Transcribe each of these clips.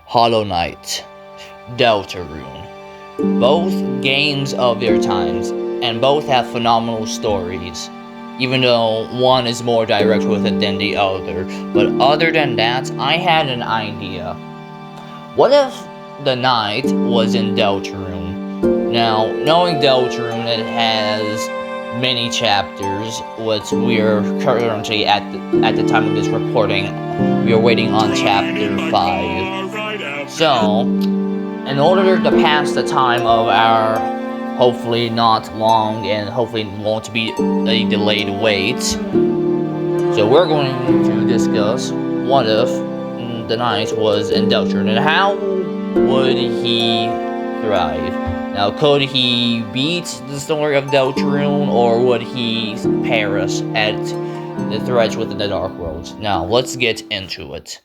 Hollowknight, Deltarune. Both games of their times, and both have phenomenal stories, even though one is more direct with it than the other. But other than that, I had an idea. What if the knight was in Deltarune? Now, knowing Deltarune, it has many chapters, which we're currently at the time of this recording, we are waiting on chapter 5. So, in order to pass the time of our hopefully not long and hopefully won't be a delayed wait, so we're going to discuss what if the knight was in Deltarune and how would he thrive. Now, could he beat the story of Deltarune, or would he perish at the threats within the Dark World? Now, let's get into it.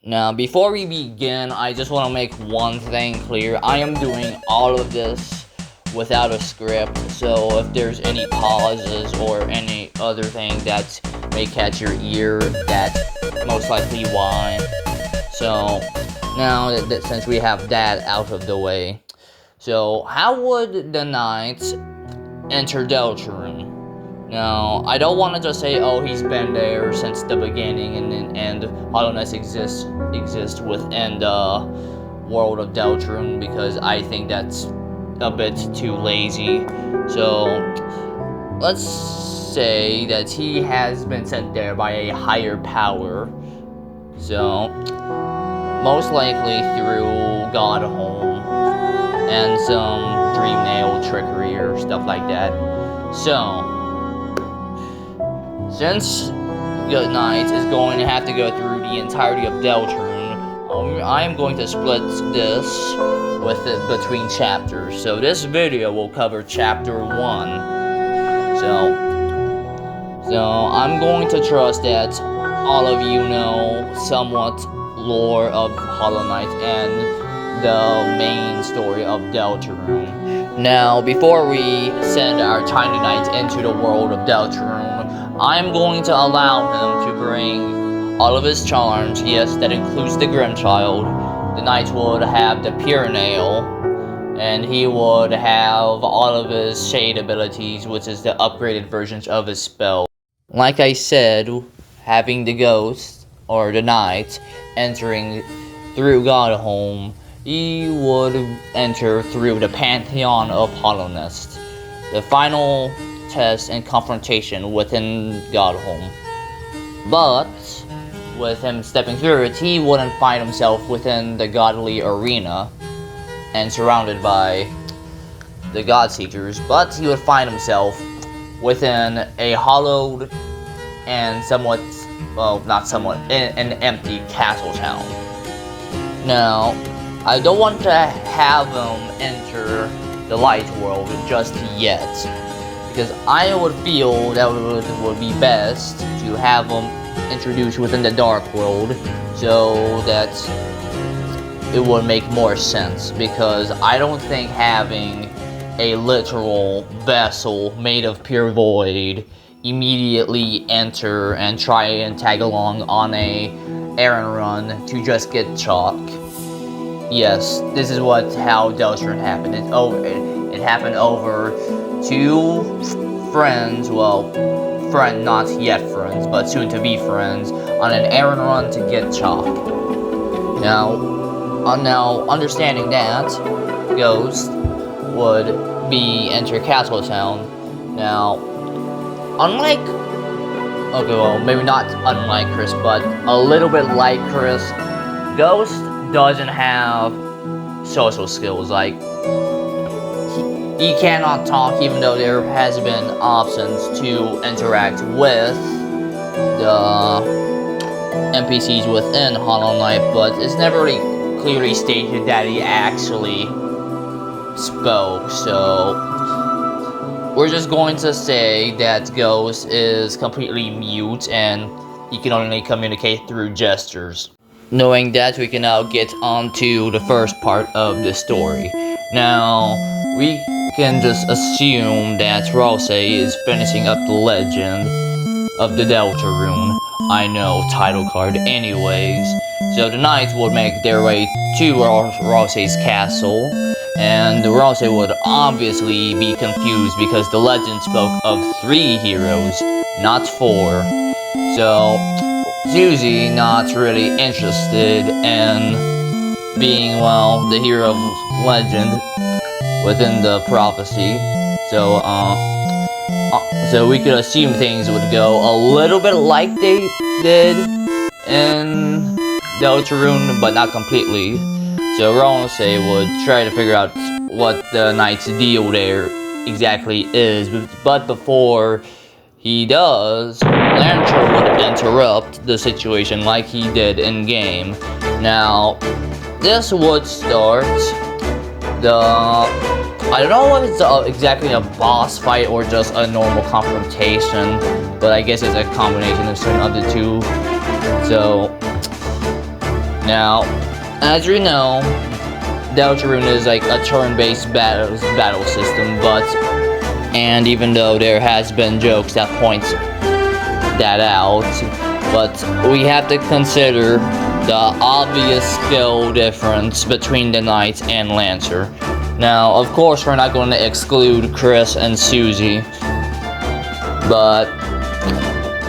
Now, before we begin, I just want to make one thing clear. I am doing all of this without a script, so if there's any pauses or any other thing that may catch your ear, that's most likely why. So, now that since we have that out of the way, so how would the knight enter Deltarune? Now, I don't want to just say, oh, he's been there since the beginning and Hollowknight exists within the world of Deltarune, because I think that's a bit too lazy. So, let's say that he has been sent there by a higher power. So, most likely through Godhome and some dream nail trickery or stuff like that. So, since the knight is going to have to go through the entirety of Deltarune, I am going to split this between chapters. So this video will cover chapter 1. So I'm going to trust that all of you know somewhat lore of Hollowknight and the main story of Deltarune. Now, before we send our tiny knight into the world of Deltarune, I'm going to allow him to bring all of his charms. Yes, that includes the Grimchild. The knight would have the Pure Nail, and he would have all of his shade abilities, which is the upgraded versions of his spell. Like I said, having the ghost, or the knight, entering through Godhome, he would enter through the Pantheon of Hollowknight, the final test and confrontation within Godhome. But with him stepping through it, he wouldn't find himself within the godly arena and surrounded by the Godseekers, but he would find himself within a hollowed and somewhat, well, not somewhat, an empty castle town. Now, I don't want to have him enter the light world just yet, because I would feel that it would be best to have him introduced within the dark world, so that it would make more sense, because I don't think having a literal vessel made of pure void immediately enter and try and tag along on a errand run to just get chalk. Yes, this is how Deltarune happened. It happened over two friends, well, not yet friends, but soon to be friends, on an errand run to get chalk. Now, understanding that, Ghost would enter Castle Town. Now, maybe not unlike Chris, but a little bit like Chris, Ghost doesn't have social skills. Like, he cannot talk, even though there has been options to interact with the NPCs within Hollowknight, but it's never really clearly stated that he actually spoke. So we're just going to say that Ghost is completely mute and he can only communicate through gestures. Knowing that, we can now get on to the first part of the story. Now, we can just assume that Rose is finishing up the legend of the Deltarune. I know, title card anyways. So the knights would make their way to Ralsei's castle, and Ralsei would obviously be confused because the legend spoke of 3 heroes, not 4. So Susie, not really interested in being, well, the hero of legend within the prophecy. So we could assume things would go a little bit like they did in Deltarune, but not completely. So Ralsei would try to figure out what the knight's deal there exactly is, but before he does, Lancer would interrupt the situation like he did in game. Now, this would start I don't know if it's exactly a boss fight or just a normal confrontation, but I guess it's a combination of the two. So, now, as you know, Deltarune is like a turn-based battle system, and even though there has been jokes that point that out, but we have to consider the obvious skill difference between the Knight and Lancer. Now, of course, we're not going to exclude Chris and Susie, but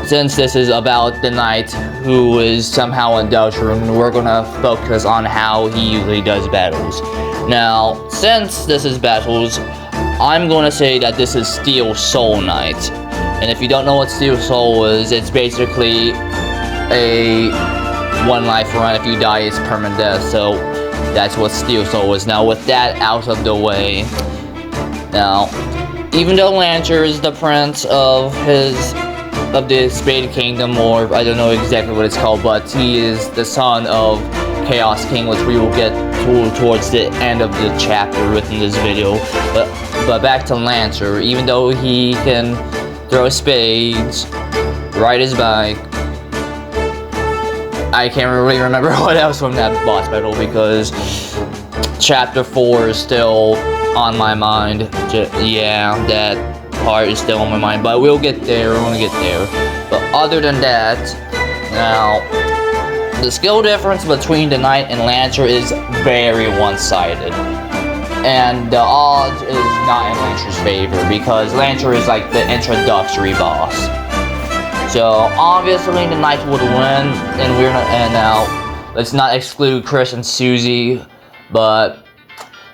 since this is about the Knight who is somehow in Deltarune, we're going to focus on how he usually does battles. Now, since this is battles, I'm going to say that this is Steel Soul Knight. And if you don't know what Steel Soul is, it's basically a 1 life run. If you die, it's permanent death. So that's what Steel Soul is. Now, with that out of the way, now, even though Lancer is the prince of the Spade Kingdom, or I don't know exactly what it's called, but he is the son of Chaos King, which we will get towards the end of the chapter within this video. But back to Lancer, even though he can throw spades, ride his bike, I can't really remember what else from that boss battle because chapter 4 is still on my mind. Yeah, that part is still on my mind, but we'll get there, we're gonna get there. But other than that, now, the skill difference between the Knight and Lancer is very one-sided. And the odds is not in Lancer's favor because Lancer is like the introductory boss. So obviously the Knight would win, and now let's not exclude Chris and Susie, but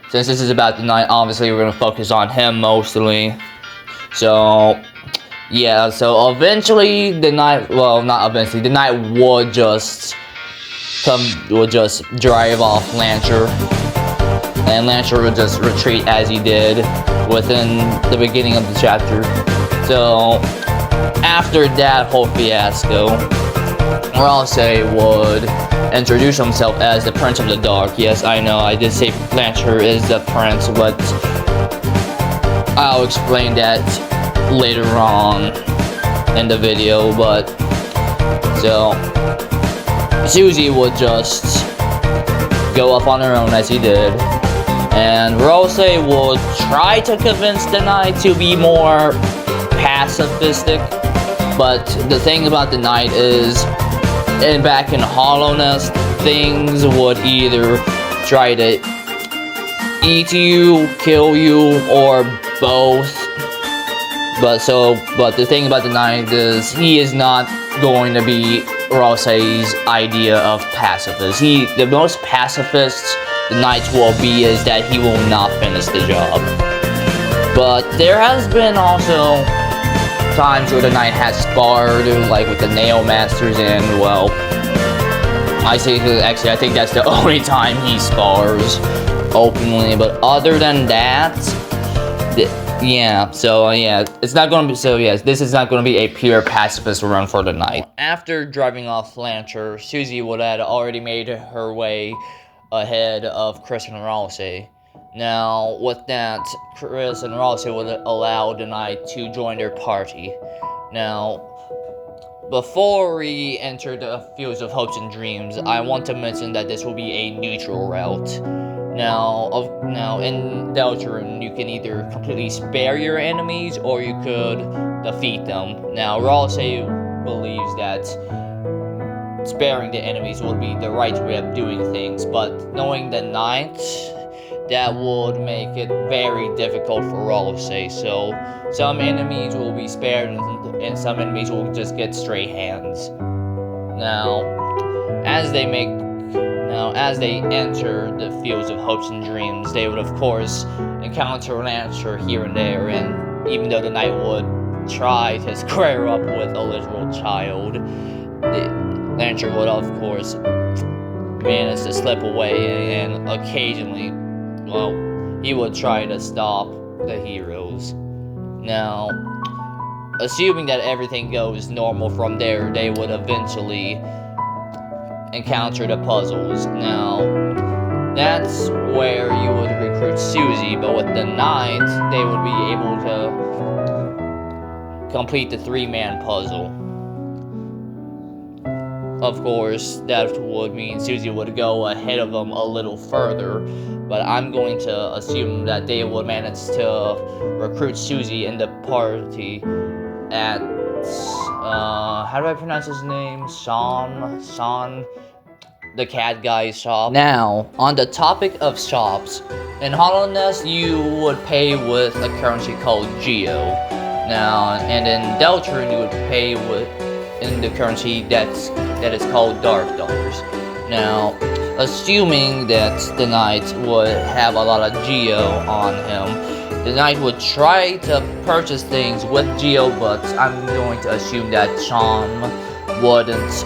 since this is about the Knight, obviously we're gonna focus on him mostly. So yeah, so eventually the Knight, well, not eventually, the Knight would just drive off Lancer, and Lancer would just retreat as he did within the beginning of the chapter. So after that whole fiasco, Ralsei would introduce himself as the Prince of the Dark. Yes, I know, I did say Lancer is the Prince, but I'll explain that later on in the video. But so Susie would just go up on her own as he did, and Ralsei would try to convince the Knight to be more pacifistic. But the thing about the Knight is, back in Hollowknight, things would either try to eat you, kill you, or both. But the thing about the Knight is, he is not going to be Ralsei's idea of pacifist. The most pacifist the Knight will be is that he will not finish the job. But there has been also times where the Knight has sparred, like with the Nail Masters, and well, I think that's the only time he spars openly. But other than that, this is not going to be a pure pacifist run for the Knight. After driving off Lancer, Susie would have already made her way ahead of Chris and Ralsei. Now, with that, Chris and Ralsei would allow the Knight to join their party. Now, before we enter the Fields of Hopes and Dreams, I want to mention that this will be a neutral route. Now, in Deltarune, you can either completely spare your enemies, or you could defeat them. Now, Ralsei believes that sparing the enemies would be the right way of doing things, but knowing the Knight, that would make it very difficult for all to say. So some enemies will be spared and some enemies will just get stray hands. Now, as they enter the fields of hopes and dreams, they would of course encounter Lancer here and there, and even though the Knight would try to square up with a literal child, the Lancer would of course manage to slip away, and occasionally, well, he would try to stop the heroes. Now, assuming that everything goes normal from there, they would eventually encounter the puzzles. Now, that's where you would recruit Susie, but with the Knight, they would be able to complete the 3-man puzzle. Of course, that would mean Susie would go ahead of them a little further, but I'm going to assume that they would manage to recruit Susie in the party at, how do I pronounce his name? Sean, the cat guy's shop. Now, on the topic of shops, in Hollowknight you would pay with a currency called Geo. Now, and in Deltarune you would pay in the currency that is called Dark Dollars. Now, assuming that the Knight would have a lot of Geo on him, the Knight would try to purchase things with Geo, but I'm going to assume that Sean wouldn't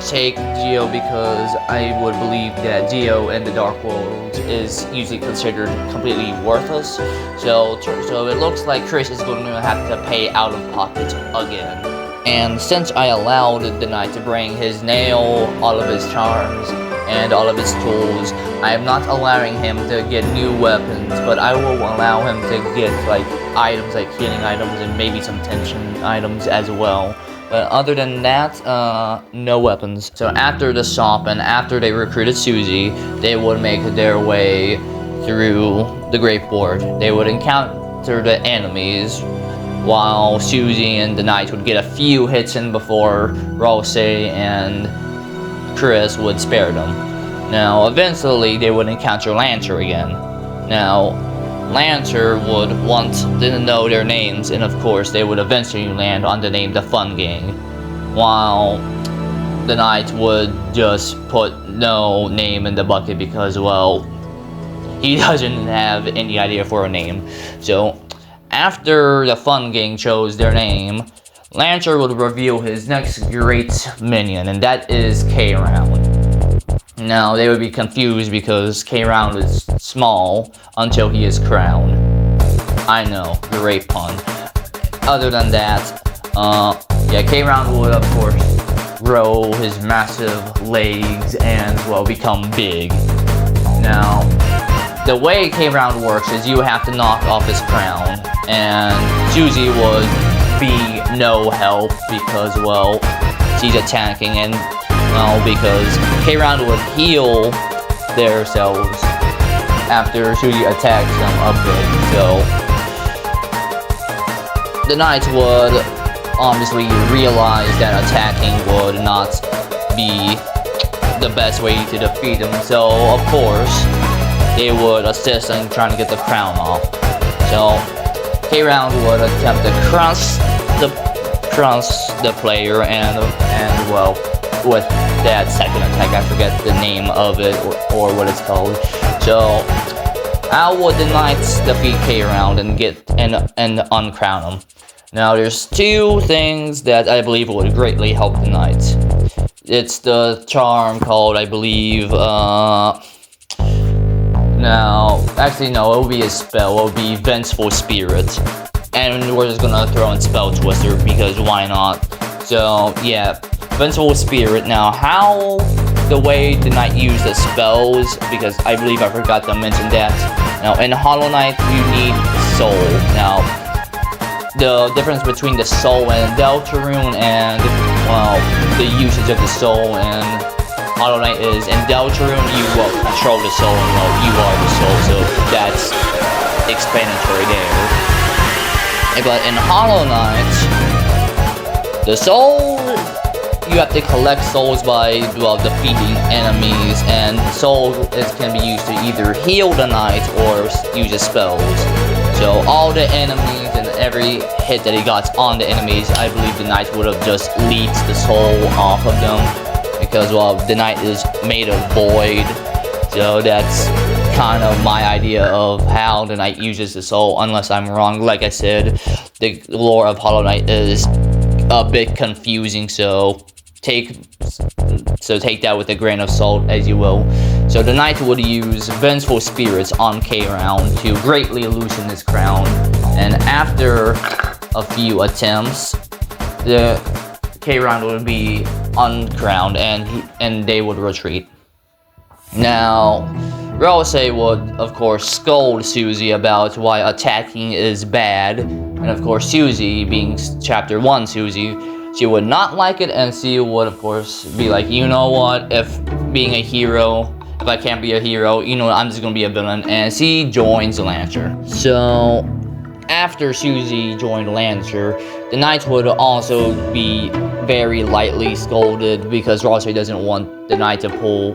take Geo because I would believe that Geo in the Dark World is usually considered completely worthless. So it looks like Chris is going to have to pay out of pocket again. And since I allowed the Knight to bring his nail, all of his charms, and all of his tools, I am not allowing him to get new weapons, but I will allow him to get like items like healing items and maybe some tension items as well. But other than that, no weapons. So after the shop and after they recruited Susie, they would make their way through the Great Board. They would encounter the enemies, while Susie and the Knight would get a few hits in before Rose and Chris would spare them. Now, eventually, they would encounter Lancer again. Now, Lancer would want to know their names, and of course, they would eventually land on the name The Fun Gang, while the Knight would just put no name in the bucket because, well, he doesn't have any idea for a name. So, after the Fun Gang chose their name, Lancer would reveal his next great minion, and that is K-Round. Now, they would be confused because K-Round is small until he is crowned. I know, great pun. Other than that, yeah, K-Round would, of course, grow his massive legs and, well, become big. Now, the way K-Round works is you have to knock off his crown, and Susie would be no help because, well, she's attacking, and, well, because K-Round would heal their selves after Susie attacks them a bit. So the Knight would obviously realize that attacking would not be the best way to defeat them, so of course they would assist in trying to get the crown off. So K-Round would attempt to crush the player, and well, with that second attack, I forget the name of it or what it's called. So how would the Knights defeat K-Round and get and uncrown him? Now, there's two things that I believe would greatly help the Knights. It's the charm called, I believe, now, actually no, it will be a spell. It will be Vengeful Spirit. And we're just gonna throw in Spell Twister because why not? So, yeah, Vengeful Spirit. Now, how the way the Knight used the spells, because I believe I forgot to mention that. Now, in Hollowknight, you need Soul. Now, the difference between the Soul and Deltarune and, well, the usage of the Soul and Hollowknight is, in Deltarune, you will control the Soul, and, well, you are the Soul, so that's explanatory there. But in Hollowknight, the Soul you have to collect souls by, well, defeating enemies, and souls can be used to either heal the knight or use his spells. So all the enemies and every hit that he got on the enemies, I believe the knight would have just leached the soul off of them, because, well, the knight is made of void. So that's kind of my idea of how the knight uses the soul, unless I'm wrong. Like I said, the lore of Hollowknight is a bit confusing, so take that with a grain of salt, as you will. So the knight would use vengeful spirits on K-Round to greatly loosen his crown, and after a few attempts, the K-Round would be uncrowned, and they would retreat. Now, Rose would, of course, scold Susie about why attacking is bad, and of course Susie, being Chapter 1 Susie, she would not like it, and she would, of course, be like, you know what, if being a hero, if I can't be a hero, you know what, I'm just gonna be a villain, and she joins Lancer. So, after Susie joined Lancer, the knight would also be very lightly scolded, because Rose doesn't want the knight to pull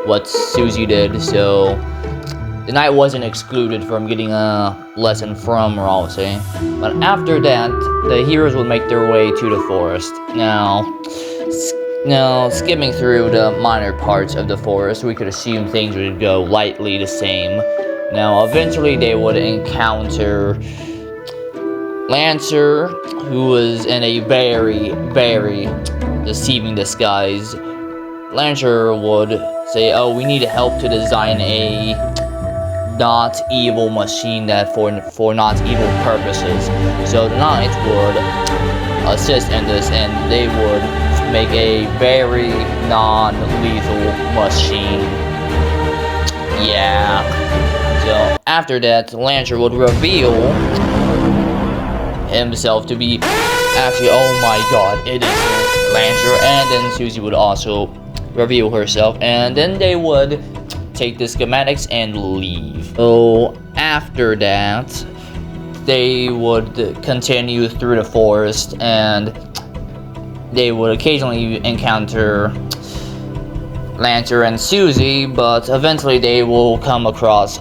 what Susie did, so the knight wasn't excluded from getting a lesson from Rose. But after that, the heroes would make their way to the forest. Now, skimming through the minor parts of the forest, we could assume things would go lightly the same. Now, eventually they would encounter Lancer, who was in a very, very deceiving disguise. Lancer would say, oh, we need help to design a not evil machine that for not evil purposes. So the knight would assist in this, and they would make a very non-lethal machine. Yeah. So after that, Lancer would reveal himself to be actually, oh my god, it is Lancer, and then Susie would also reveal herself, and then they would take the schematics and leave. So after that, they would continue through the forest, and they would occasionally encounter Lancer and Susie, but eventually they will come across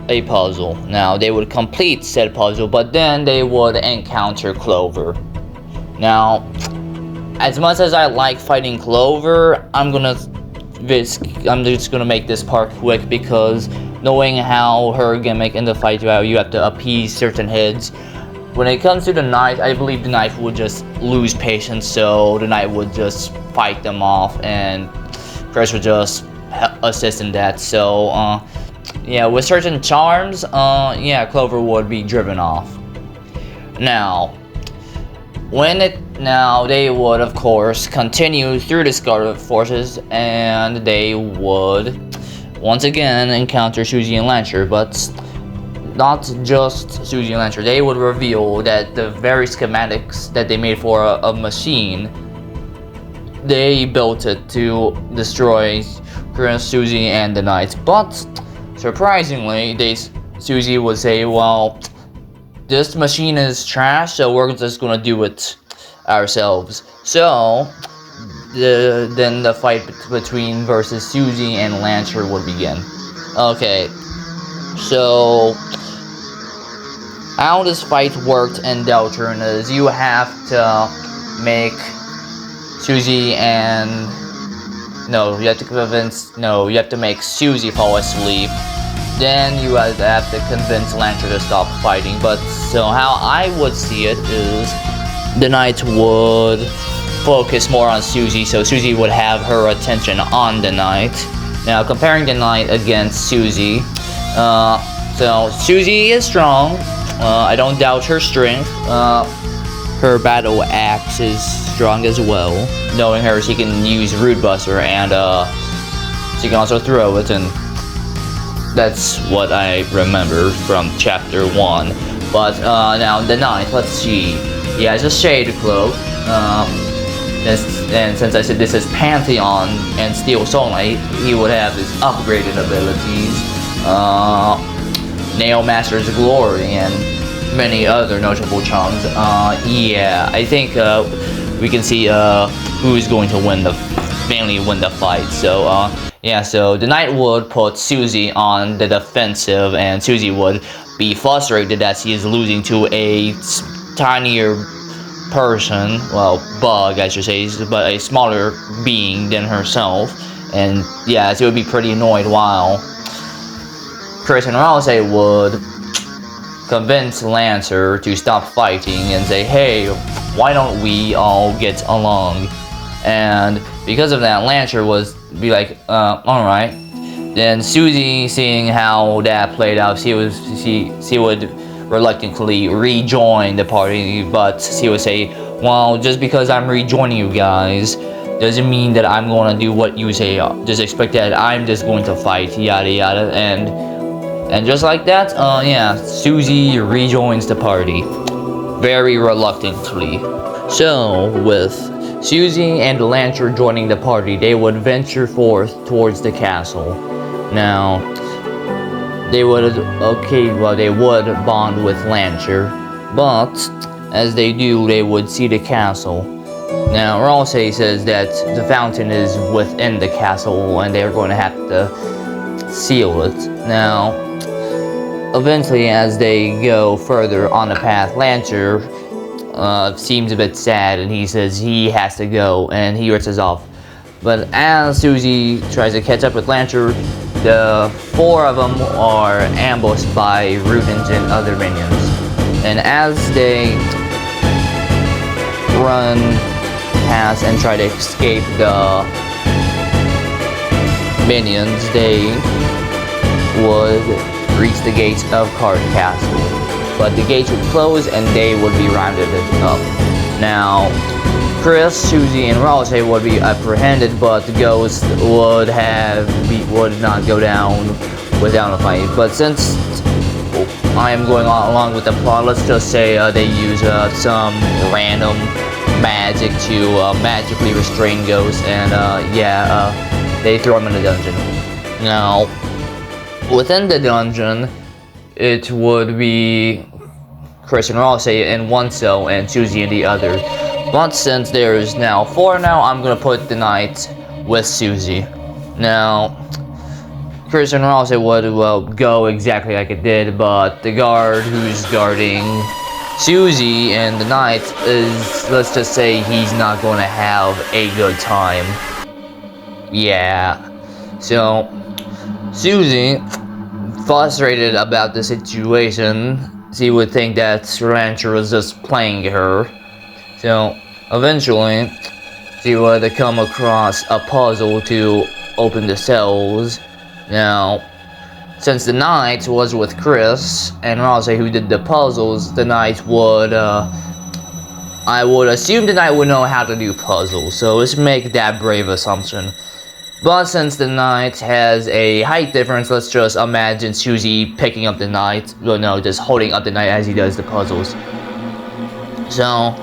a puzzle. Now, they would complete said puzzle, but then they would encounter Clover. Now, as much as I like fighting Clover, I'm just gonna make this part quick, because knowing how her gimmick in the fight, you have to appease certain heads. When it comes to the knight, I believe the knight would just lose patience, so the knight would just fight them off, and Chris would just assist in that. So, yeah, with certain charms, yeah, Clover would be driven off. Now, they would, of course, continue through the Scarlet Forces, and they would once again encounter Susie and Lancer, but not just Susie and Lancer. They would reveal that the very schematics that they made for a machine, they built it to destroy Chris, Susie, and the knight. But surprisingly, Susie would say, well, this machine is trash, so we're just gonna do it ourselves. So then the fight versus Susie and Lancer would begin. Okay, so how this fight worked in Deltarune is you have to make Susie and you have to make Susie fall asleep. Then you have to convince Lancer to stop fighting. But so how I would see it is the knight would focus more on Susie, so Susie would have her attention on the knight. Now, comparing the knight against Susie, so Susie is strong. I don't doubt her strength. Her battle axe is strong as well. Knowing her, she can use Root Buster, and she can also throw it, and that's what I remember from Chapter 1. But now the knight, let's see. He has a Shade Cloak. And since I said this is Pantheon and Steel Soul Knight, he would have his upgraded abilities, Nail Master's Glory, and many other notable charms. Yeah, I think we can see who's going to mainly win the fight. So yeah, so the knight would put Susie on the defensive, and Susie would be frustrated that she is losing to a tinier person, well, bug I should say, but a smaller being than herself. And yeah, she would be pretty annoyed, while Chris and Rousey would convince Lancer to stop fighting and say, hey, why don't we all get along? And because of that, Lancer would be like, alright. Then Susie, seeing how that played out, she would reluctantly rejoin the party, but she would say, well, just because I'm rejoining you guys doesn't mean that I'm going to do what you say. Just expect that I'm just going to fight, yada yada. And just like that, yeah, Susie rejoins the party, very reluctantly. So, with Susie and Lancer joining the party, they would venture forth towards the castle. Now, they would bond with Lancer, but as they do, they would see the castle. Now, Rousey says that the fountain is within the castle and they're going to have to seal it. Now, eventually, as they go further on the path, Lancer seems a bit sad, and he says he has to go, and he races off. But as Susie tries to catch up with Lancer, the four of them are ambushed by Rudens and other minions. And as they run past and try to escape the minions, they would reach the gates of Card Castle. But the gates would close and they would be rounded up. Now, Chris, Susie, and Rousey would be apprehended, but the ghost would not go down without a fight. But since I am going along with the plot, let's just say they use some random magic to magically restrain ghosts, and they throw him in the dungeon. Now, within the dungeon, it would be Chris and Rousey in one cell and Susie in the other. But since there is now 4 now, I'm gonna put the knight with Susie. Now, Chris and Rousey would go exactly like it did, but the guard who's guarding Susie and the knight is, let's just say, he's not gonna have a good time. Yeah. So, Susie, frustrated about the situation, she would think that Lancer was just playing her. So, eventually, she would come across a puzzle to open the cells. Now, since the knight was with Chris and Rousey who did the puzzles, the knight would, I would assume the knight would know how to do puzzles, so let's make that brave assumption. But since the knight has a height difference, let's just imagine Susie picking up the knight, well no, just holding up the knight as he does the puzzles. So,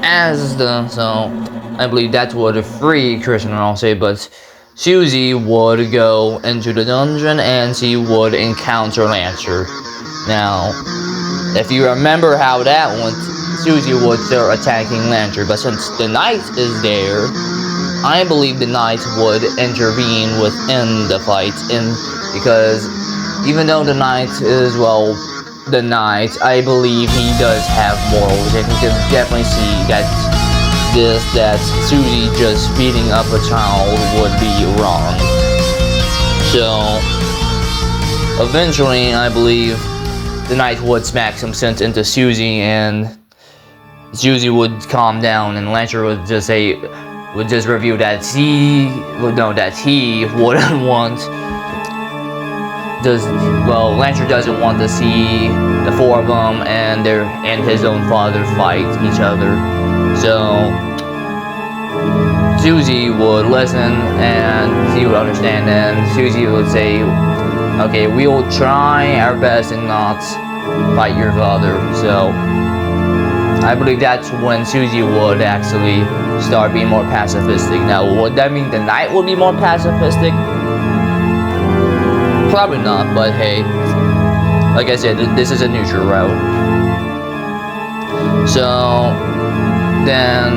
I believe that would free Chris and Rousey, but Susie would go into the dungeon and she would encounter Lancer. Now, if you remember how that went, Susie would start attacking Lancer, but since the knight is there, I believe the knight would intervene within the fight, because even though the knight is, well, the knight, I believe he does have morals, and you can definitely see that Susie just beating up a child would be wrong. So, eventually, I believe the knight would smack some sense into Susie, and Susie would calm down, and Lancer would just say, would just reveal that he wouldn't want. Lancer doesn't want to see the four of them and his own father fight each other. So Susie would listen and she would understand, and Susie would say, okay, we will try our best and not fight your father. So I believe that's when Susie would actually start being more pacifistic. Now, would that mean the knight would be more pacifistic? Probably not, but hey, like I said, this is a neutral route. So then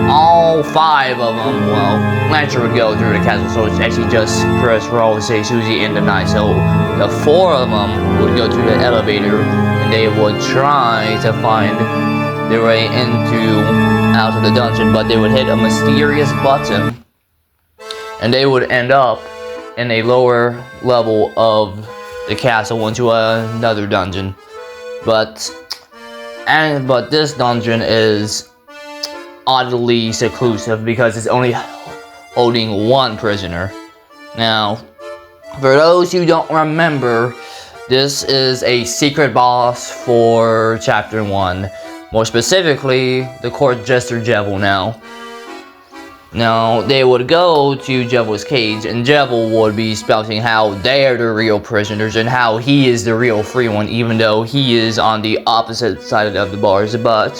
all 5 of them, well, Lancer would go through the castle, so it's actually just Chris, Rose, Susie, and the Knight. So the 4 of them would go through the elevator, and they would try to find their way out of the dungeon, but they would hit a mysterious button, and they would end up in a lower level of the castle into another dungeon. But this dungeon is oddly seclusive because it's only holding 1 prisoner. Now, for those who don't remember, this is a secret boss for Chapter 1. More specifically, the Court Jester Jevil. Now, they would go to Jevil's cage, and Jevil would be spouting how they're the real prisoners and how he is the real free one, even though he is on the opposite side of the bars. But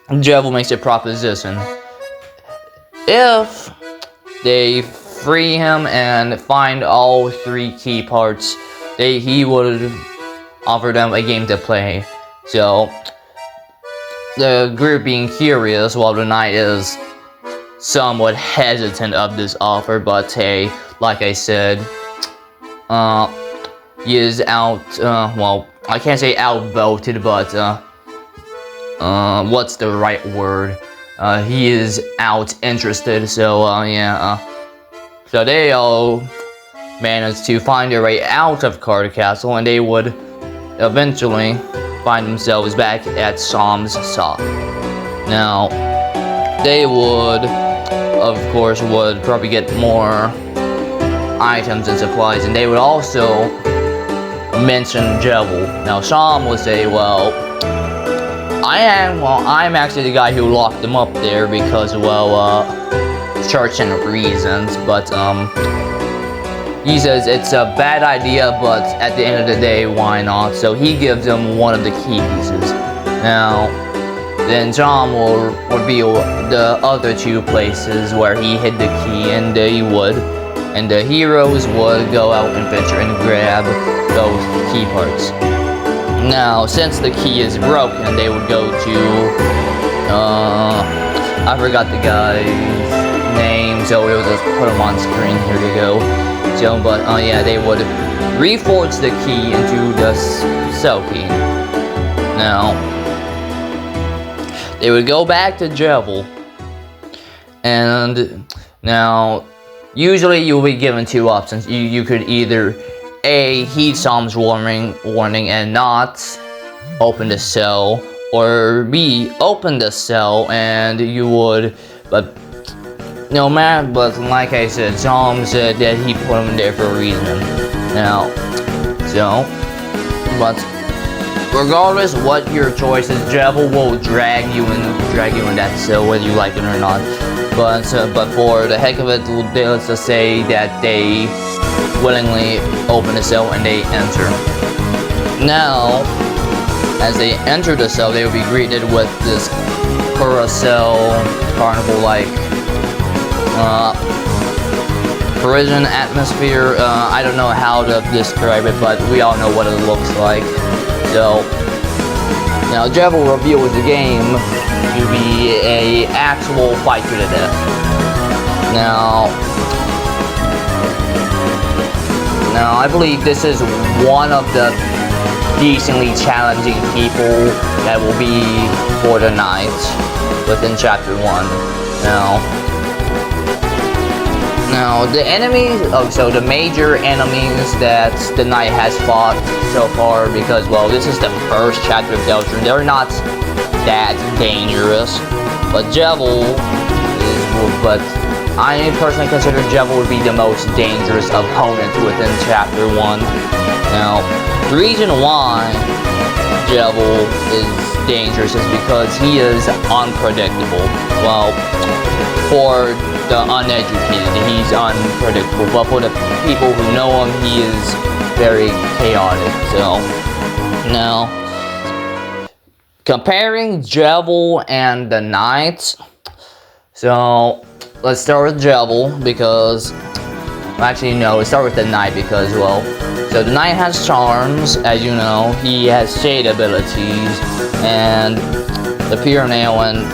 Jevil makes a proposition. If they free him and find all 3 key parts, he would offer them a game to play. So, the group being curious, while the Knight is somewhat hesitant of this offer, but hey, like I said, he is well, I can't say outvoted, but what's the right word? He is out interested, so yeah, so they all managed to find their way out of Carter Castle, and they would eventually find themselves back at Psalm's Sock. Now, they would, of course, probably get more items and supplies, and they would also mention Jevil. Now, Psalm would say, well, I'm actually the guy who locked them up there because, well, certain reasons, but, he says it's a bad idea, but at the end of the day, why not? So he gives them one of the key pieces. Now, then John will reveal the other 2 places where he hid the key, and the heroes would go out and venture and grab those key parts. Now, since the key is broken, they would go to, I forgot the guy's name, so we'll just put him on screen. Here we go. So, but yeah, they would reforge the key into the cell key. Now, they would go back to Jevil, and now, usually you'll be given 2 options. You could either A, heed Psalm's warning and not open the cell, or B, open the cell and you would, but no matter, but like I said, Psalm said that he put him there for a reason. Now, so, but regardless what your choice is, Jevil will drag you in that cell whether you like it or not. But for the heck of it, let's just say that they willingly open the cell and they enter. Now, as they enter the cell, they will be greeted with this carousel, carnival-like prison atmosphere. I don't know how to describe it, but we all know what it looks like. So, now Jevil reveals the game to be a actual fight to the death. Now I believe this is one of the decently challenging people that will be for the night within Chapter 1. Now, the enemies, so the major enemies that the Knight has fought so far, because, well, this is the first chapter of Deltarune, they're not that dangerous, but Jevil is, but I personally consider Jevil would be the most dangerous opponent within Chapter 1. Now, the reason why Jevil is dangerous is because he is unpredictable. Well, for the uneducated, he's unpredictable, but for the people who know him, he is very chaotic. So, now, comparing Jevil and the Knight, so let's start with Jevil because, actually no, let's start with the Knight because, well, so the Knight has charms, as you know, he has shade abilities, and the Pyrenean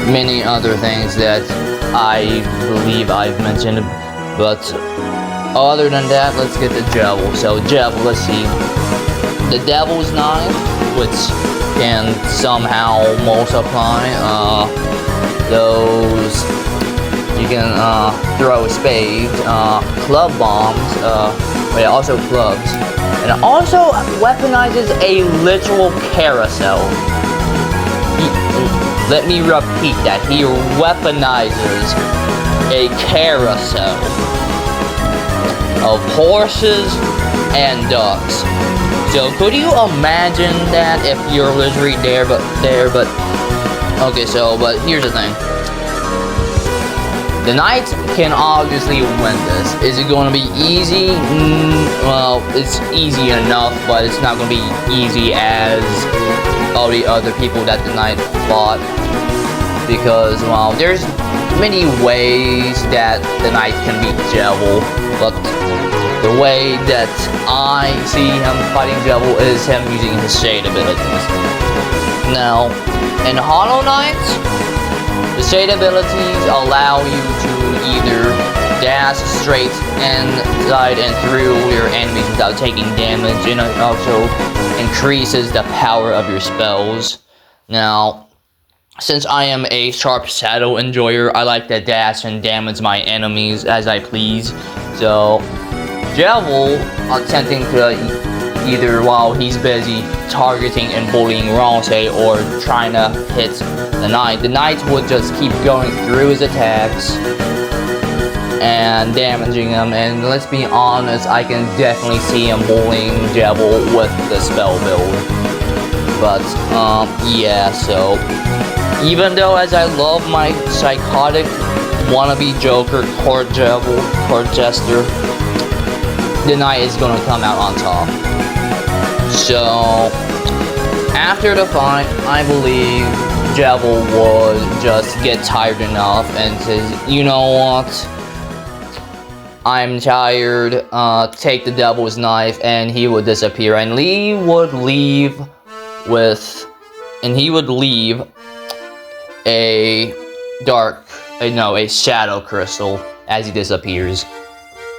many other things that I believe I've mentioned, but other than that, let's get the Devil. So Devil, let's see. The Devil's Knife, which can somehow multiply those. You can throw spades, club bombs, yeah, also clubs, and it also weaponizes a literal carousel. Let me repeat that, he weaponizes a carousel of horses and ducks. So could you imagine that if you're literally there, but okay, so, but here's the thing. The Knight can obviously win this. Is it going to be easy? Well, it's easy enough, but it's not going to be easy as all the other people that the Knight fought. Because, well, there's many ways that the Knight can beat Devil, but the way that I see him fighting Devil is him using his shade abilities. Now, in Hollowknight, the shade abilities allow you to either dash straight inside and through your enemies without taking damage, and it also increases the power of your spells. Now, since I am a sharp shadow enjoyer, I like to dash and damage my enemies as I please. So, Devil attempting to either while he's busy targeting and bullying Ronse or trying to hit the Knight would just keep going through his attacks and damaging him. And let's be honest, I can definitely see him bullying Devil with the spell build. But yeah, so even though as I love my psychotic wannabe Joker, Court Devil, Court Jester, the Knight is gonna come out on top. So after the fight, I believe Devil would just get tired enough and says, you know what? I'm tired. Take the Devil's Knife, and he would disappear. And he would leave a shadow crystal as he disappears.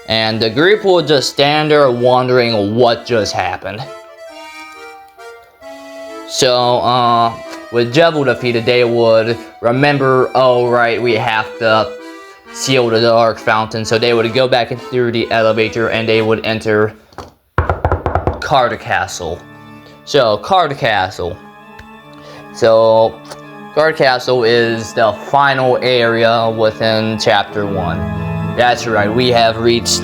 And the group will just stand there wondering what just happened. So, with Devil defeated, they would remember, oh right, we have to seal the Dark Fountain. So they would go back through the elevator and they would enter Carter Castle. So, Carter Castle. So, Carter Castle is the final area within Chapter 1. That's right, we have reached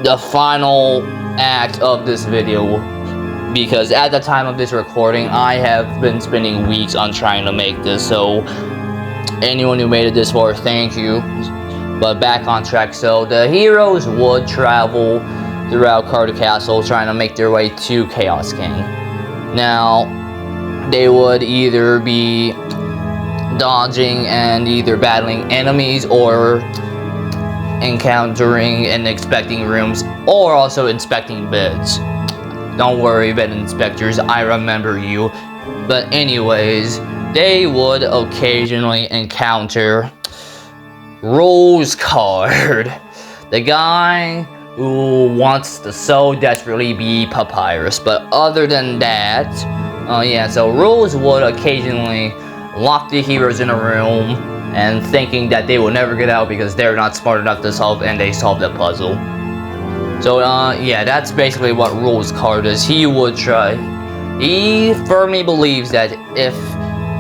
the final act of this video, because at the time of this recording, I have been spending weeks on trying to make this, so anyone who made it this far, thank you. But back on track, so the heroes would travel throughout Carter Castle trying to make their way to Chaos King. Now, they would either be dodging and either battling enemies or encountering and inspecting rooms, or also inspecting beds. Don't worry, bed inspectors, I remember you. But anyways, they would occasionally encounter Rosecard, the guy who wants to so desperately be Papyrus. But other than that, yeah, so Rose would occasionally lock the heroes in a room and thinking that they will never get out because they're not smart enough to solve, and they solve the puzzle. So, yeah, that's basically what Rosecard is. He would try. He firmly believes that if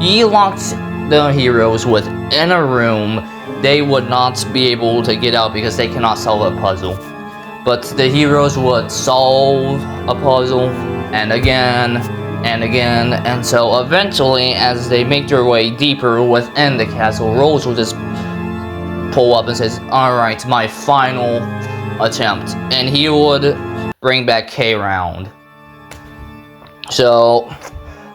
he locked the heroes within a room, they would not be able to get out because they cannot solve a puzzle. But the heroes would solve a puzzle, and again, and again, and so eventually, as they make their way deeper within the castle, Rose will just pull up and says, alright, my final attempt, and he would bring back K-Round. So,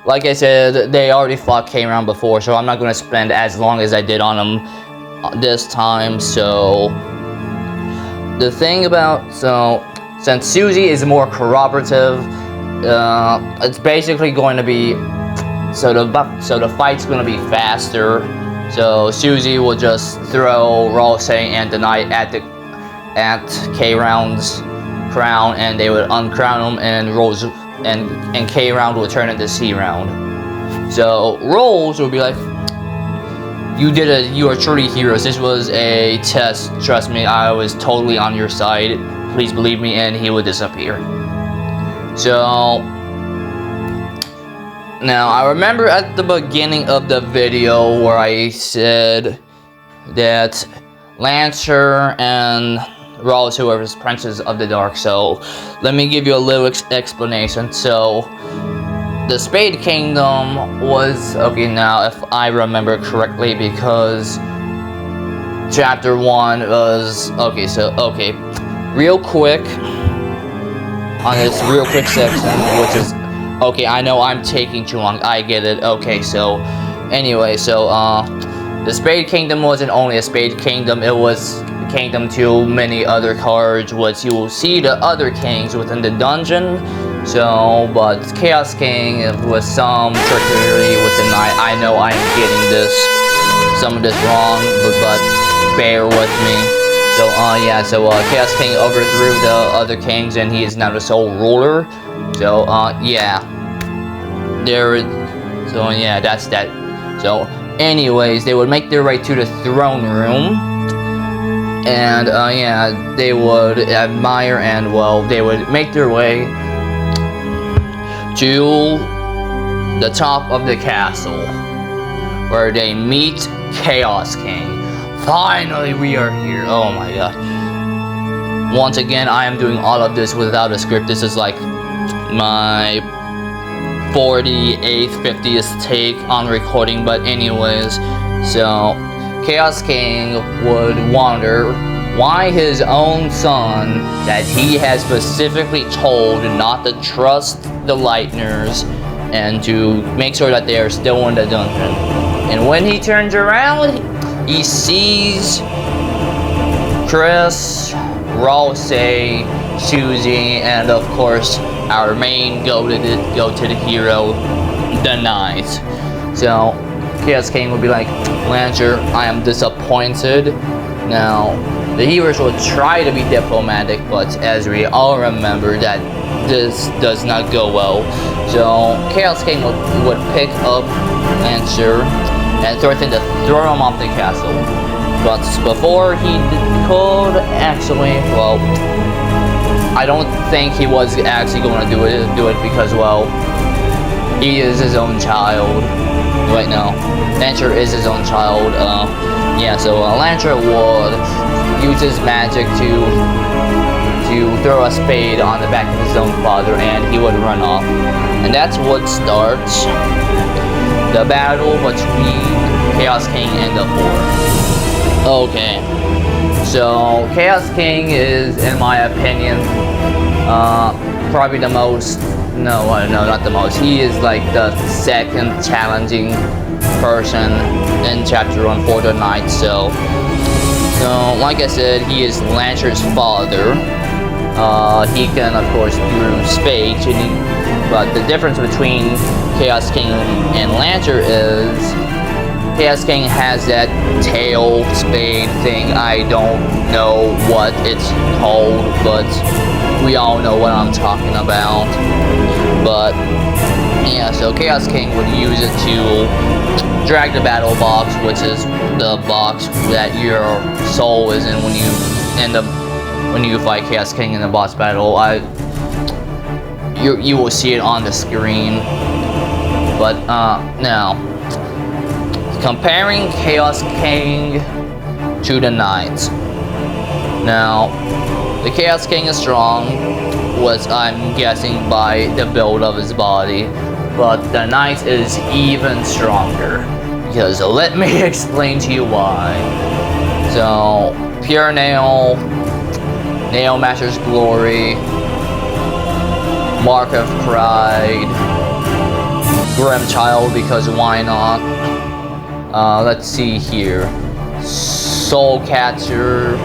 like I said, they already fought K-Round before, so I'm not going to spend as long as I did on him this time. So, the thing about, so, since Susie is more corroborative, it's basically going to be, so the fight's going to be faster So Susie would just throw Rose and the knight at K-Round's crown, and they would uncrown him, and Rose and K-Round would turn into C-Round. So Rose would be like, you are truly heroes. This was a test. Trust me, I was totally on your side. Please believe me, and he would disappear. So now I remember at the beginning of the video where I said that Lancer and Rose, whoever's Princess of the Dark. So let me give you a little explanation. So the Spade Kingdom was, okay, now if I remember correctly, because chapter 1 was, okay, real quick on this real quick section, which is, okay, I know I'm taking too long, I get it. Okay, so anyway, so the Spade Kingdom wasn't only a Spade Kingdom, it was a kingdom to many other cards, which you will see the other kings within the dungeon. So, but Chaos King with some trickery with the knight. I know I'm getting some of this wrong, but bear with me. So, yeah, so Chaos King overthrew the other kings, and he is now the sole ruler. So, yeah. So, yeah, that's that. So, anyways, they would make their way to the throne room. And, yeah, they would admire and, well, they would make their way to the top of the castle, where they meet Chaos King. Finally, we are here. Oh my god. Once again, I am doing all of this without a script. This is like my 48th, 50th take on recording, but anyways, so Chaos King would wonder why his own son, that he has specifically told not to trust the Lightners and to make sure that they are still in the dungeon. And when he turns around, he sees Chris, Rose, Susie, and of course our main go to the hero, the Knight. So Chaos King would be like, Lancer, I am disappointed. Now the heroes will try to be diplomatic, but as we all remember, that this does not go well. So Chaos King would pick up Lancer and threaten to throw him off the castle. But before he could actually, well, I don't think he was actually going to do it because, well, he is his own child. Wait, no, Lancer is his own child. Yeah, so Lancer would use his magic to throw a spade on the back of his own father, and he would run off. And that's what starts the battle between Chaos King and the Horde. Okay, so Chaos King is, in my opinion, probably the most, no, not the most, he is like the second challenging person in chapter 1 for the Knight. So like I said, he is Lancer's father. He can, of course, throw spades, but the difference between Chaos King and Lancer is Chaos King has that tail spade thing. I don't know what it's called, but we all know what I'm talking about. But yeah, so Chaos King would use it to drag the battle box, which is the box that your soul is in when you fight Chaos King in the boss battle. You will see it on the screen. But now, comparing Chaos King to the Knight. Now, the Chaos King is strong, which I'm guessing by the build of his body, but the Knight is even stronger. Because let me explain to you why. So, Pure Nail, Nail Master's Glory, Mark of Pride, Grim Child, because why not? Let's see here. Soul Catcher,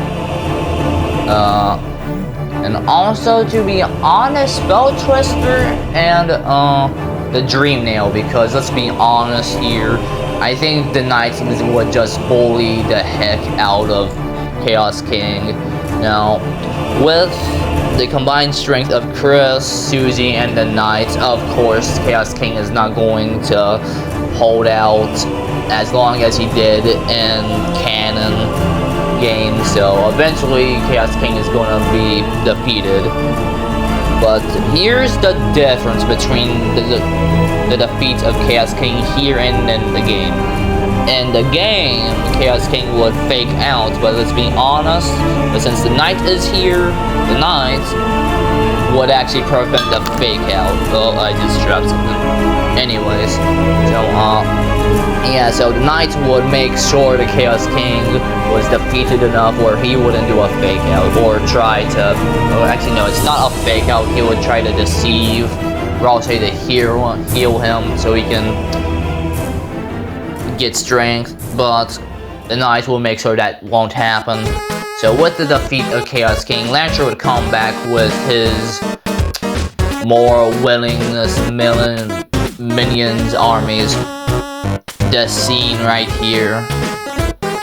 and also, to be honest, Spell Twister and the Dream Nail, because let's be honest here, I think the Knights would just bully the heck out of Chaos King. Now, with the combined strength of Chris, Susie, and the Knights, of course, Chaos King is not going to hold out as long as he did in canon games. So eventually, Chaos King is going to be defeated. But here's the difference between the defeat of Chaos King here and in the game. In the game, Chaos King would fake out, but let's be honest, but since the Knight is here, the Knight would actually prevent the fake out. Oh, I just dropped something. Anyways, so, yeah, so the Knight would make sure the Chaos King was defeated enough where he wouldn't do a fake out, or try to, oh, actually no, it's not a fake out, he would try to deceive, or I'll say to heal him so he can get strength, but the Knight will make sure that won't happen. So with the defeat of Chaos King, Lancer would come back with his more willingness minions armies. This scene right here.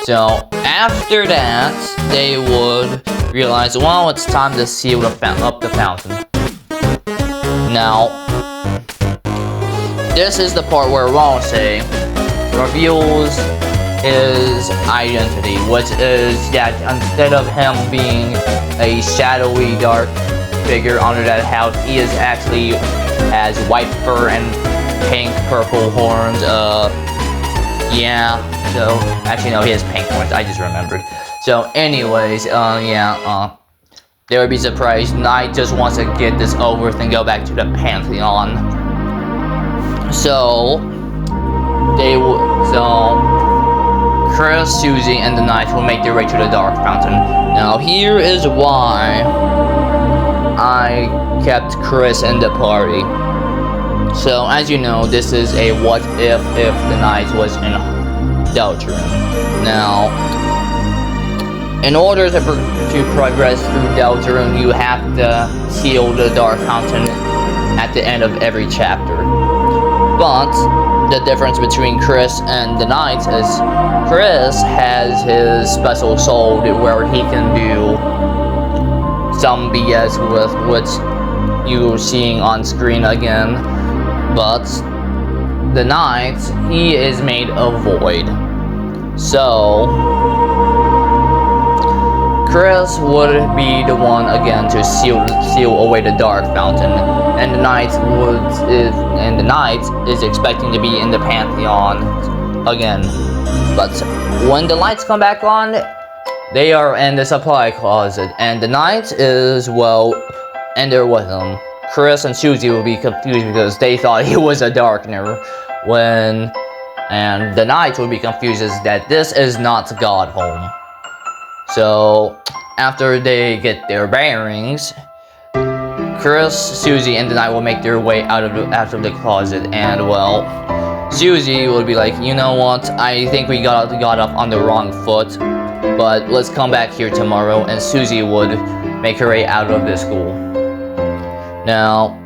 So after that, they would realize, well, it's time to seal up the fountain. Now, this is the part where Ronsei reveals his identity, which is that instead of him being a shadowy dark figure under that house, he is actually has white fur and pink purple horns. Yeah, so actually no, he has pink horns, I just remembered. So anyways, yeah, they would be surprised. Knight just wants to get this over with and go back to the Pantheon. So Chris, Susie, and the Knight will make their way to the Dark Fountain. Now, here is why I kept Chris in the party. So, as you know, this is a what if the Knight was in deltarune. Now, in order to progress through deltarune, you have to seal the Dark Fountain at the end of every chapter. But the difference between Chris and the Knight is Chris has his special soul where he can do some BS with what you're seeing on screen again. But the Knight, he is made of void. So Chris would be the one again to seal away the Dark Fountain, and the Knight is expecting to be in the Pantheon again. But when the lights come back on, they are in the supply closet, and the Knight is, well, in there with him. Chris and Susie will be confused because they thought he was a Darkener, and the Knight will be confused as that this is not Godhome. So, after they get their bearings, Chris, Susie, and the Knight will make their way out of the closet, and, well, Susie will be like, you know what, I think we got off on the wrong foot, but let's come back here tomorrow, and Susie would make her way out of the school. Now,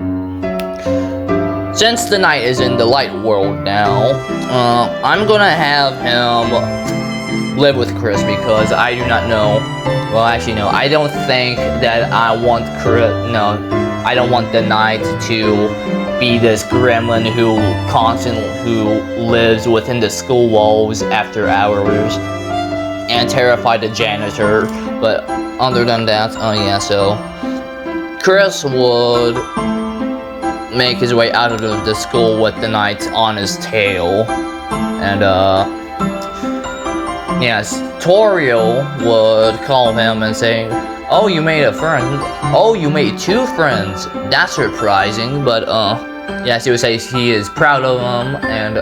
since the Knight is in the light world now, I'm gonna have him live with Chris because I do not know. Well, actually, no. I don't think that I want I don't want the Knight to be this gremlin who lives within the school walls after hours and terrify the janitor. But other than that, yeah. So Chris would make his way out of the school with the Knight on his tail, and yes, Toriel would call him and say, oh, you made a friend. Oh, you made 2 friends. That's surprising, but yes, he would say he is proud of him, and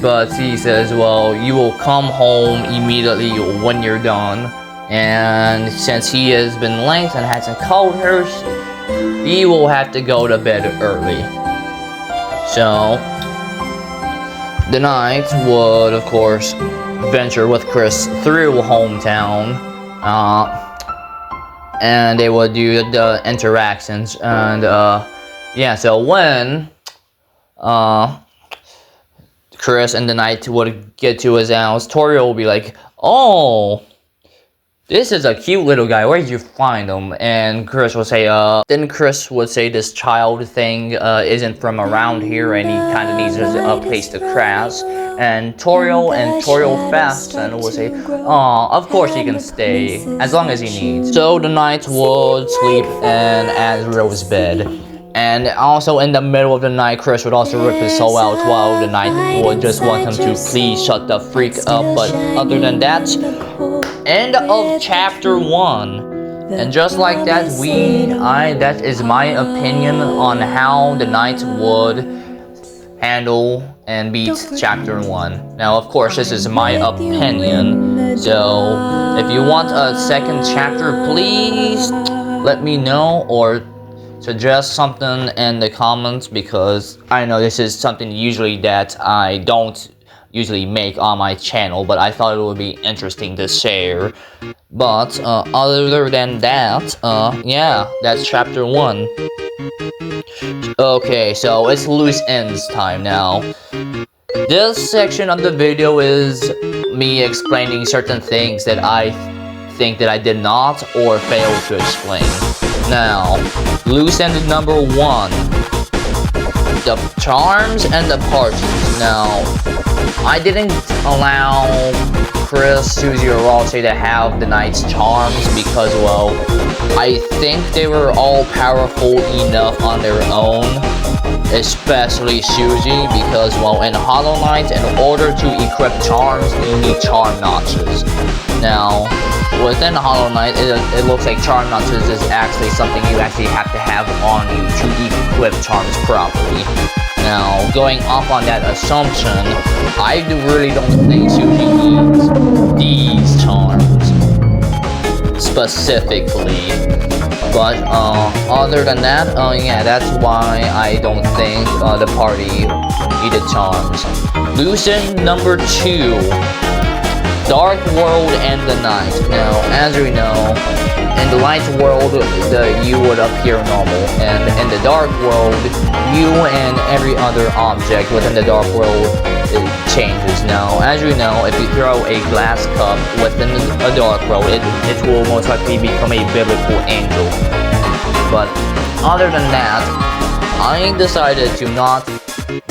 but he says, well, you will come home immediately when you're done, and since he has been late and hasn't called her, he will have to go to bed early. So the Knight would, of course, venture with Chris through hometown, and they would do the interactions, and yeah, so when Chris and the knight would get to his house, Toriel would be like, "Oh, this is a cute little guy. Where did you find him?" And Chris would say, Then Chris would say this child thing isn't from around here, and he kind of needs a place to crash. And Toriel Fast and would say, "Oh, of course he can stay as long as he needs." So the knight would sleep in Azrael's bed. And also in the middle of the night, Chris would also rip his soul out while the knight would just want him to please shut the freak up. But other than that, end of chapter 1. And just like that, that is my opinion on how the knight would handle and beat chapter 1. Now, of course, this is my opinion. So, if you want a second chapter, please let me know or suggest something in the comments, because I know this is something usually that I don't usually make on my channel, but I thought it would be interesting to share. But other than that, yeah, that's chapter 1. Okay, so it's loose ends time now. This section of the video is me explaining certain things that I think that I did not or failed to explain. Now, loose end number 1. The charms and the parties. Now, I didn't allow Chris, Susie, or Rossi to have the knight's charms because, well, I think they were all powerful enough on their own, especially Susie, because, well, in Hollowknight, in order to equip charms, you need charm notches. Now, within Hollowknight, it looks like charm notches is actually something you actually have to have on you to equip charms properly. Now, going off on that assumption, I really don't think Susie needs these charms specifically. But other than that, yeah, that's why I don't think the party needed charms. Loose end number 2. Dark World and the Night. Now, as we know, in the light world, you would appear normal, and in the dark world, you and every other object within the dark world changes. Now, as we know, if you throw a glass cup within a dark world, it will most likely become a biblical angel. But other than that, I decided to not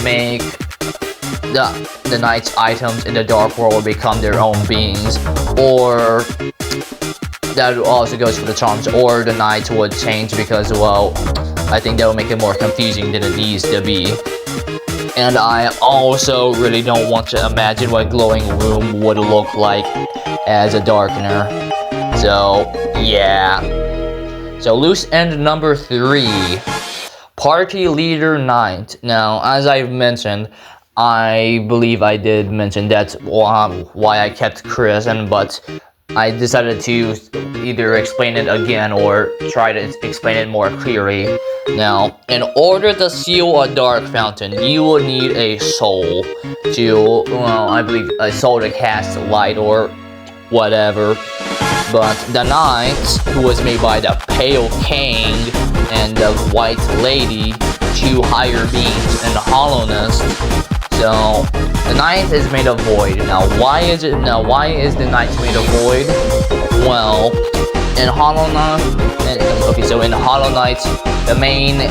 make the knight's items in the dark world become their own beings, or that also goes for the charms, or the knight would change, because, well, I think that would make it more confusing than it needs to be. And I also really don't want to imagine what glowing room would look like as a darkener. So, yeah. So, loose end number 3. Party leader knight. Now, as I've mentioned, I believe I did mention that's why I kept Chris, but I decided to either explain it again or try to explain it more clearly. Now, in order to seal a dark fountain, you will need a soul to, well, I believe a soul to cast light or whatever. But the knight, who was made by the Pale King and the White Lady, 2 higher beings in the hollowness. So, the knight is made of void. Now, why is the knight made of void? Well, in Hollowknight, in Hollowknight, the main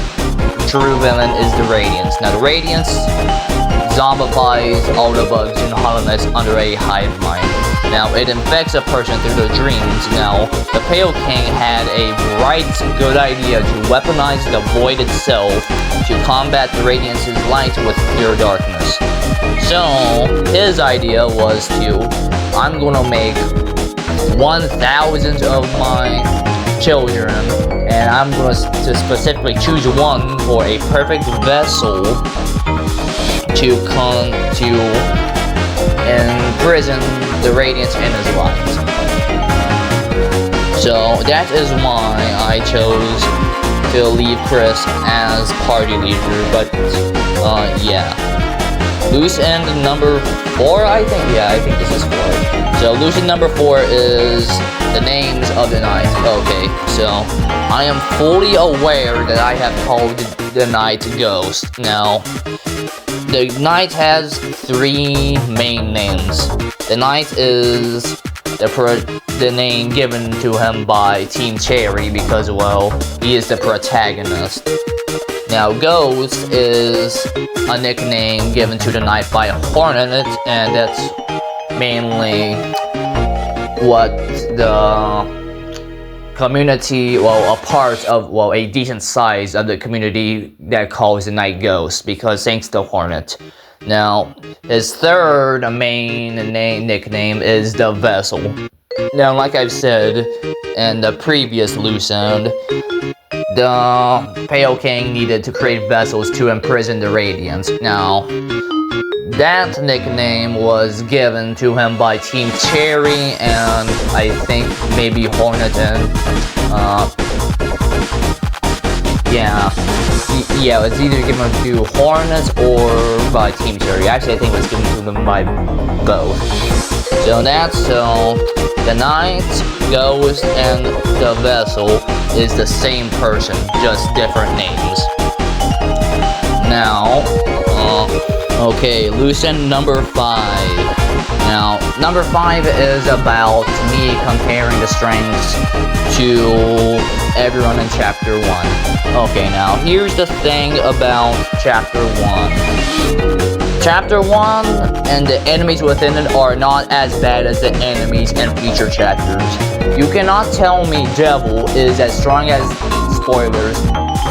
true villain is the Radiance. Now, the Radiance zombifies all the bugs in Hollowknight under a hive mind. Now, it infects a person through their dreams. Now, the Pale King had a good idea to weaponize the void itself to combat the Radiance's light with pure darkness. So, his idea was I'm gonna make 1,000 of my children, and I'm gonna specifically choose one for a perfect vessel to imprison the Radiance in his light. So that is why I chose to leave Chris as party leader, but yeah. Loose end number 4, I think? Yeah, I think this is 4. So loose end number 4 is the names of the knight. Okay, so I am fully aware that I have called the knight Ghost. Now, the knight has 3 main names. The knight is the name given to him by Team Cherry because, well, he is the protagonist. Now, Ghost is a nickname given to the knight by Hornet, and that's mainly what the community, well, a part of, well, a decent size of the community that calls the knight Ghost, because thanks to Hornet. Now, his third main nickname is the Vessel. Now, like I've said in the previous loose end, the Pale King needed to create vessels to imprison the Radiant. Now, that nickname was given to him by Team Cherry and I think maybe Hornet and yeah, it's either given to Hornet or by Team Cherry. Actually, I think it was given to them by both. So the Knight, Ghost, and the Vessel is the same person, just different names. Now, okay, loose end number 5. Now, number 5 is about me comparing the strengths to everyone in Chapter 1. Okay, now, here's the thing about Chapter 1. Chapter 1 and the enemies within it are not as bad as the enemies in future chapters. You cannot tell me Devil is as strong as, spoilers,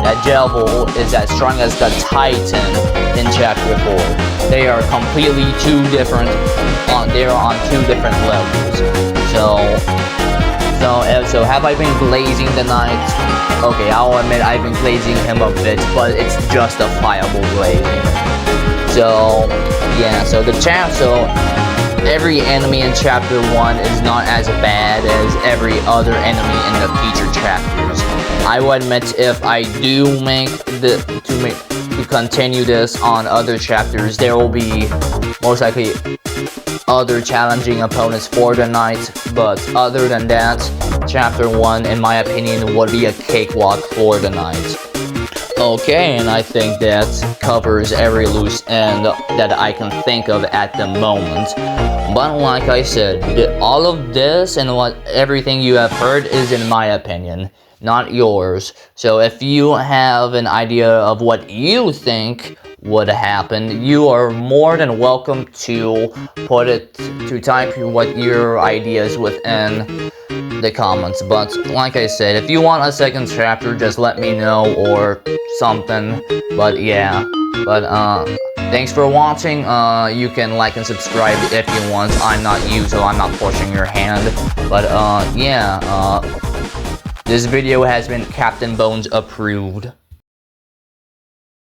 that Devil is as strong as the Titan in Chapter 4. They are completely they are on 2 different levels. So have I been glazing the Knight? Okay, I'll admit I've been glazing him a bit, but it's justifiable glazing. So every enemy in Chapter 1 is not as bad as every other enemy in the future chapters. I will admit, if I do to continue this on other chapters, there will be most likely other challenging opponents for the Knight, but other than that, Chapter 1, in my opinion, would be a cakewalk for the Knight. Okay, and I think that covers every loose end that I can think of at the moment. But like I said, all of this and everything you have heard is in my opinion, not yours. So if you have an idea of what you think would happen, you are more than welcome to type what your ideas within the comments. But like I said, if you want a second chapter, just let me know or something. But yeah, thanks for watching. You can like and subscribe if you want. I'm not you, so I'm not forcing your hand. But yeah, this video has been Captain Bones approved.